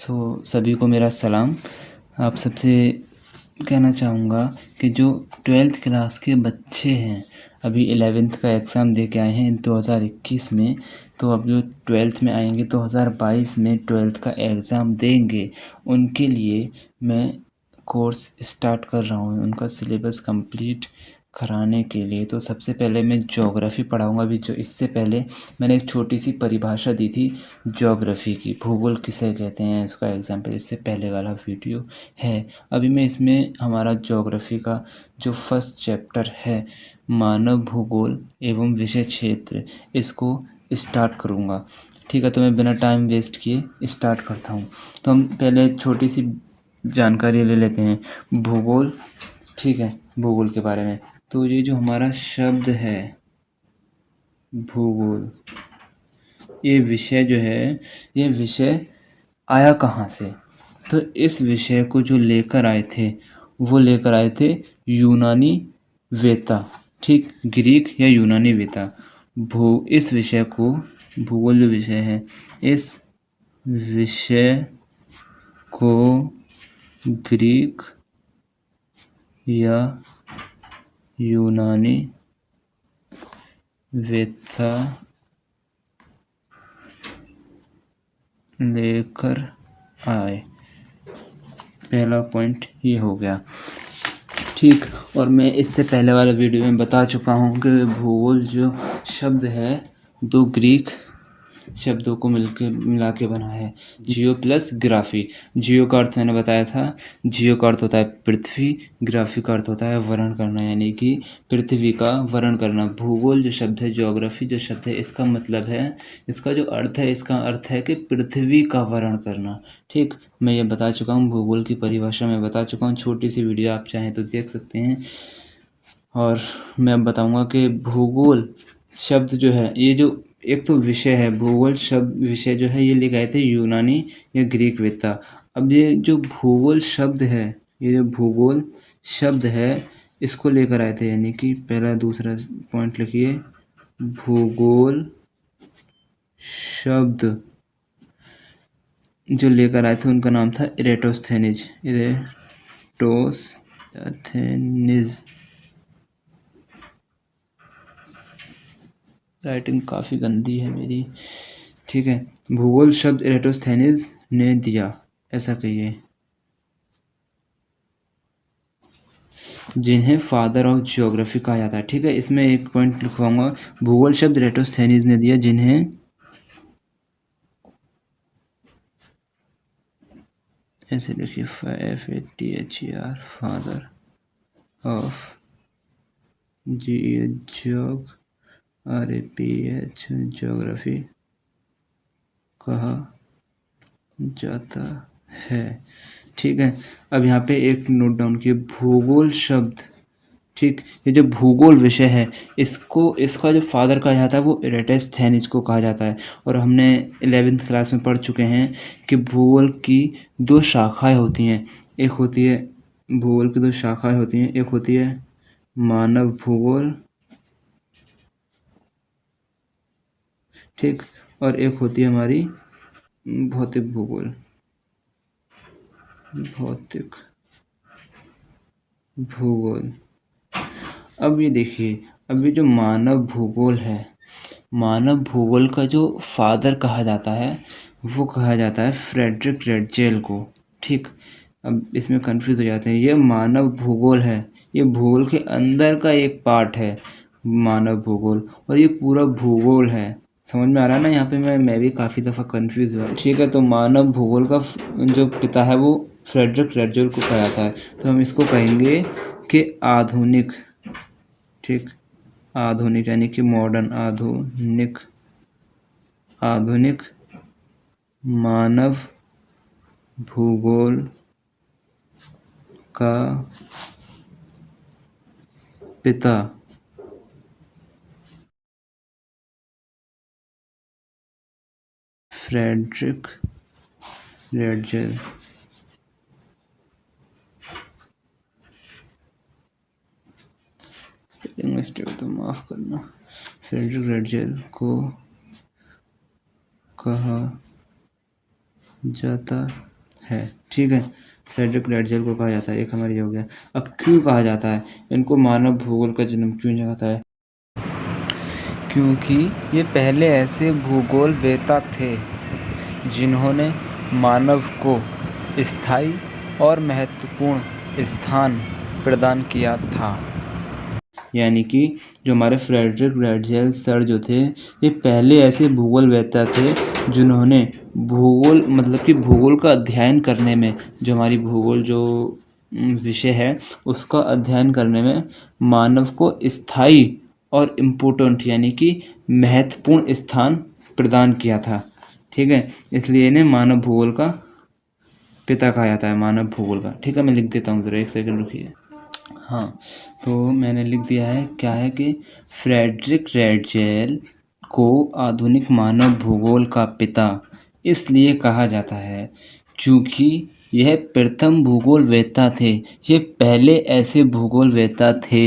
सभी को मेरा सलाम। आप सबसे कहना चाहूँगा कि जो 12th क्लास के बच्चे हैं, अभी 11th का एग्ज़ाम दे के आए हैं 2021 में, तो अब जो 12th में आएंगे 2022 में 12th का एग्ज़ाम देंगे, उनके लिए मैं कोर्स स्टार्ट कर रहा हूँ उनका सिलेबस कंप्लीट कराने के लिए। तो सबसे पहले मैं ज्योग्राफ़ी पढ़ाऊँगा। अभी जो इससे पहले मैंने एक छोटी सी परिभाषा दी थी ज्योग्राफ़ी की, भूगोल किसे कहते हैं, उसका एग्जाम्पल इससे पहले वाला वीडियो है। अभी मैं इसमें हमारा ज्योग्राफ़ी का जो फर्स्ट चैप्टर है, मानव भूगोल एवं विषय क्षेत्र, इसको स्टार्ट करूँगा। ठीक है, तो मैं बिना टाइम वेस्ट किए स्टार्ट करता हूँ। तो हम पहले छोटी सी जानकारी ले लेते हैं भूगोल। ठीक है, भूगोल के बारे में। तो ये जो हमारा शब्द है भूगोल, ये विषय जो है, ये विषय आया कहाँ से? तो इस विषय को जो लेकर आए थे, वो लेकर आए थे यूनानी वेता। ठीक, ग्रीक या यूनानी वेता। इस विषय को, भूगोल जो विषय है, इस विषय को ग्रीक या यूनानी वेता लेकर आए। पहला पॉइंट ये हो गया। ठीक, और मैं इससे पहले वाले वीडियो में बता चुका हूँ कि भूगोल जो शब्द है, दो ग्रीक शब्दों को मिला के बना है, जियो प्लस ग्राफी। जियो का अर्थ मैंने बताया था, जियो का अर्थ होता है पृथ्वी, ग्राफी का अर्थ होता है वर्णन करना, यानी कि पृथ्वी का वर्णन करना। भूगोल जो शब्द है, ज्योग्राफी जो शब्द है, इसका मतलब है, इसका जो अर्थ है, इसका अर्थ है कि पृथ्वी का वर्णन करना। ठीक, मैं ये बता चुका हूँ, भूगोल की परिभाषा मैं बता चुका हूँ। छोटी सी वीडियो आप चाहें तो देख सकते हैं। और मैं अब बताऊँगा कि भूगोल शब्द जो है, ये जो एक तो विषय है, भूगोल शब्द विषय जो है, ये लेके आए थे यूनानी या ग्रीक वेत्ता। अब ये जो भूगोल शब्द है, ये जो भूगोल शब्द है, इसको लेकर आए थे, यानी कि पहला दूसरा पॉइंट लिखिए, भूगोल शब्द जो लेकर आए थे उनका नाम था इरेटोस्थेनिज। राइटिंग काफ़ी गंदी है मेरी। ठीक है, भूगोल शब्द इरेटोस्थेनिज ने दिया, ऐसा कहिए, जिन्हें फादर ऑफ ज्योग्राफी कहा जाता है। ठीक है, इसमें एक पॉइंट लिखवाऊंगा, भूगोल शब्द इरेटोस्थेनिज ने दिया, जिन्हें ऐसे लिखिए, FATHER, फादर ऑफ ज्योग्राफी कहा जाता है। ठीक है, अब यहाँ पे एक नोट डाउन किए, भूगोल शब्द, ठीक, ये जो भूगोल विषय है, इसका जो फादर कहा जाता है वो इरेटोस्थेनिज को कहा जाता है। और हमने 11th क्लास में पढ़ चुके हैं कि भूगोल की दो शाखाएं होती हैं। एक होती है, भूगोल की दो शाखाएं होती हैं, एक होती है मानव भूगोल, ठीक, और एक होती है हमारी भौतिक भूगोल, भौतिक भूगोल। अब ये देखिए, अब ये जो मानव भूगोल है, मानव भूगोल का जो फादर कहा जाता है, वो कहा जाता है फ्रेडरिक रेडजेल को। ठीक, अब इसमें कंफ्यूज हो जाते हैं, ये मानव भूगोल है, ये भूगोल के अंदर का एक पार्ट है मानव भूगोल, और ये पूरा भूगोल है। समझ में आ रहा है ना? यहाँ पे मैं भी काफ़ी दफ़ा कंफ्यूज हुआ। ठीक है, तो मानव भूगोल का जो पिता है वो फ्रेडरिक रेडजेल को कहा जाता है। तो हम इसको कहेंगे कि आधुनिक, ठीक, आधुनिक यानी कि मॉडर्न, आधुनिक मानव भूगोल का पिता फ्रेडरिक रेडजेल। स्पेलिंग मिस्टेक तो माफ करना। फ्रेडरिक रेडजेल को कहा जाता है। ठीक है, फ्रेडरिक रेडजेल को कहा जाता है, एक हमारी हो गया। अब क्यों कहा जाता है इनको मानव भूगोल का जनक क्यों कहता है? क्योंकि ये पहले ऐसे भूगोलवेत्ता थे जिन्होंने मानव को स्थायी और महत्वपूर्ण स्थान प्रदान किया था। यानी कि जो हमारे फ्रेडरिक रेडजेल सर जो थे, ये पहले ऐसे भूगोलवेत्ता थे जिन्होंने भूगोल मतलब कि भूगोल का अध्ययन करने में, जो हमारी भूगोल जो विषय है उसका अध्ययन करने में मानव को स्थायी और इम्पोर्टेंट यानी कि महत्वपूर्ण स्थान प्रदान किया था। ठीक है, इसलिए इन्हें मानव भूगोल का पिता कहा जाता है, मानव भूगोल का। ठीक है, मैं लिख देता हूँ, ज़रा एक सेकंड रुकिए। हाँ, तो मैंने लिख दिया है। क्या है कि फ्रेडरिक रेडजेल को आधुनिक मानव भूगोल का पिता इसलिए कहा जाता है क्योंकि यह प्रथम भूगोलवेत्ता थे। ये पहले ऐसे भूगोलवेत्ता थे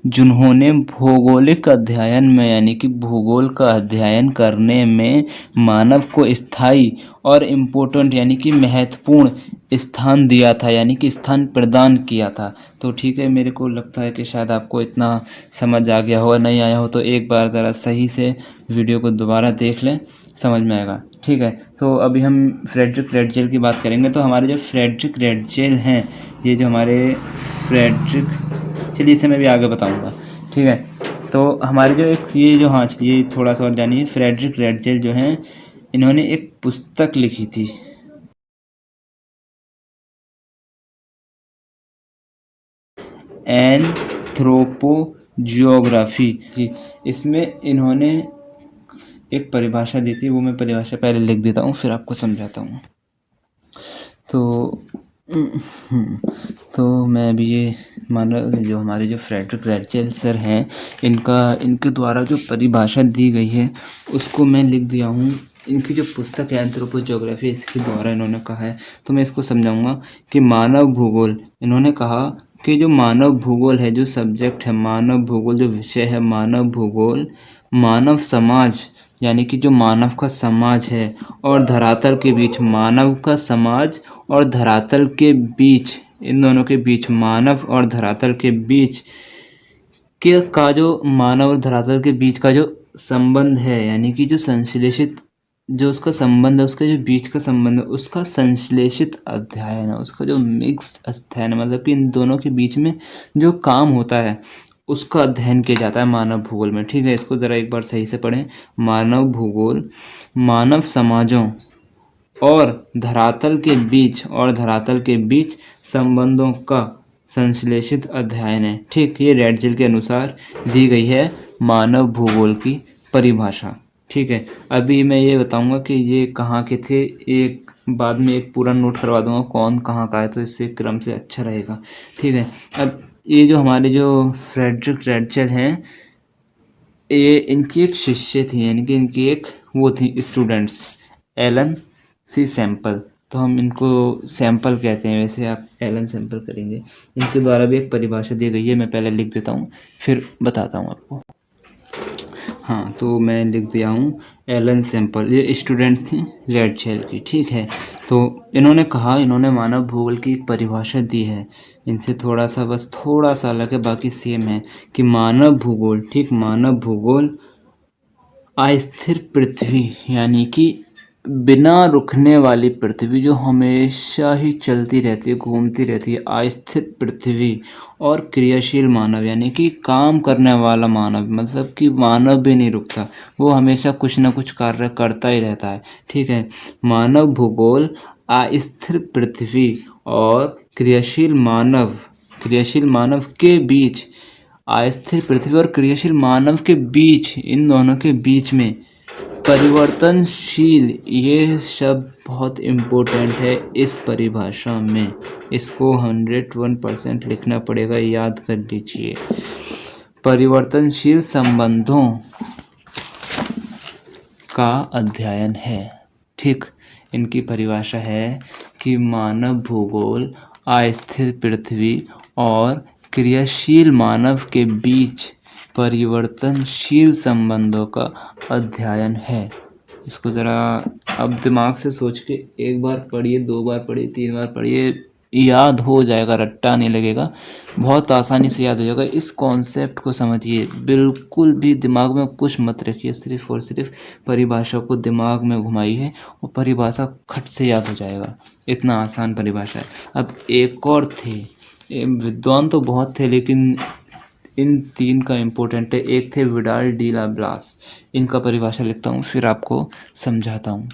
जिन्होंने भौगोलिक अध्ययन में यानी कि भूगोल का अध्ययन करने में मानव को स्थायी और इम्पोर्टेंट यानी कि महत्वपूर्ण स्थान दिया था, यानी कि स्थान प्रदान किया था। तो ठीक है, मेरे को लगता है कि शायद आपको इतना समझ आ गया हो, नहीं आया हो तो एक बार ज़रा सही से वीडियो को दोबारा देख लें, समझ में आएगा। ठीक है, तो अभी हम फ्रेडरिक रेडजेल की बात करेंगे। तो हमारे जो फ्रेडरिक रेडजेल हैं, ये जो हमारे फ्रेडरिक, चलिए इसे मैं भी आगे बताऊँगा। ठीक है, तो हमारे जो एक ये जो, हाँ चलिए थोड़ा सा और जानिए। फ्रेडरिक रेडजेल जो हैं, इन्होंने एक पुस्तक लिखी थी, एंथ्रोपोजियोग्राफी जी। इसमें इन्होंने एक परिभाषा दी थी, वो मैं परिभाषा पहले लिख देता हूँ फिर आपको समझाता हूँ। तो मैं अभी ये जो हमारे जो फ्रेडरिक रेडजेल सर हैं, इनके द्वारा जो परिभाषा दी गई है उसको मैं लिख दिया हूँ। इनकी जो पुस्तक है एंथ्रोपोजियोग्राफी, इसके द्वारा इन्होंने कहा है, तो मैं इसको समझाऊंगा कि मानव भूगोल, इन्होंने कहा कि जो मानव भूगोल है, जो सब्जेक्ट है मानव भूगोल, जो विषय है मानव भूगोल, मानव समाज यानी कि जो मानव का समाज है और धरातल के बीच, मानव का समाज और धरातल के बीच, इन दोनों के बीच, मानव और धरातल के बीच के का जो मानव और धरातल के बीच का जो संबंध है, यानी कि जो संश्लेषित जो उसका संबंध है, उसके जो बीच का संबंध है, उसका संश्लेषित अध्ययन है, उसका जो मिक्स अध्ययन है, मतलब कि इन दोनों के बीच में जो काम होता है उसका अध्ययन किया जाता है मानव भूगोल में। ठीक है, इसको ज़रा एक बार सही से पढ़ें। मानव भूगोल मानव समाजों और धरातल के बीच संबंधों का संश्लेषित अध्ययन है। ठीक, ये रेडजेल के अनुसार दी गई है मानव भूगोल की परिभाषा। ठीक है, अभी मैं ये बताऊंगा कि ये कहाँ के थे, एक बाद में एक पूरा नोट करवा दूंगा कौन कहाँ का है, तो इससे क्रम से अच्छा रहेगा। ठीक है, अब ये जो हमारे जो फ्रेडरिक रेडजेल हैं, ये इनकी एक शिष्य थी, यानी कि इनकी एक वो थी स्टूडेंट्स, एलन सी सैम्पल। तो हम इनको सैम्पल कहते हैं, वैसे आप एलन सैम्पल करेंगे। इनके द्वारा भी एक परिभाषा दी गई है, मैं पहले लिख देता हूँ फिर बताता हूँ आपको। हाँ, तो मैं लिख दिया हूँ एलन सैम्पल, ये स्टूडेंट्स थी रेडजेल की। ठीक है, तो इन्होंने मानव भूगोल की परिभाषा दी है। इनसे थोड़ा सा, बस थोड़ा सा अलग है, बाकी सेम है कि मानव भूगोल, ठीक, मानव भूगोल अस्थिर पृथ्वी यानी कि बिना रुकने वाली पृथ्वी, जो हमेशा ही चलती रहती है, घूमती रहती है, अस्थिर पृथ्वी, और क्रियाशील मानव यानी कि काम करने वाला मानव, मतलब कि मानव भी नहीं रुकता, वो हमेशा कुछ ना कुछ कार्य करता ही रहता है। ठीक है, मानव भूगोल अस्थिर पृथ्वी और क्रियाशील मानव के बीच, अस्थिर पृथ्वी और क्रियाशील मानव के बीच, इन दोनों के बीच में परिवर्तनशील, ये शब्द बहुत इम्पोर्टेंट है इस परिभाषा में, इसको 101% लिखना पड़ेगा, याद कर लीजिए। परिवर्तनशील संबंधों का अध्ययन है। ठीक, इनकी परिभाषा है कि मानव भूगोल अस्थिर पृथ्वी और क्रियाशील मानव के बीच परिवर्तनशील संबंधों का अध्ययन है। इसको ज़रा अब दिमाग से सोच के एक बार पढ़िए, 2 बार पढ़िए, 3 बार पढ़िए, याद हो जाएगा, रट्टा नहीं लगेगा, बहुत आसानी से याद हो जाएगा। इस कॉन्सेप्ट को समझिए, बिल्कुल भी दिमाग में कुछ मत रखिए, सिर्फ़ और सिर्फ परिभाषा को दिमाग में घुमाइए और परिभाषा खट से याद हो जाएगा। इतना आसान परिभाषा है। अब एक और थे, विद्वान तो बहुत थे लेकिन इन 3 का इम्पोर्टेंट है। एक थे विडाल डी ला ब्लास, इनका परिभाषा लिखता हूँ फिर आपको समझाता हूँ।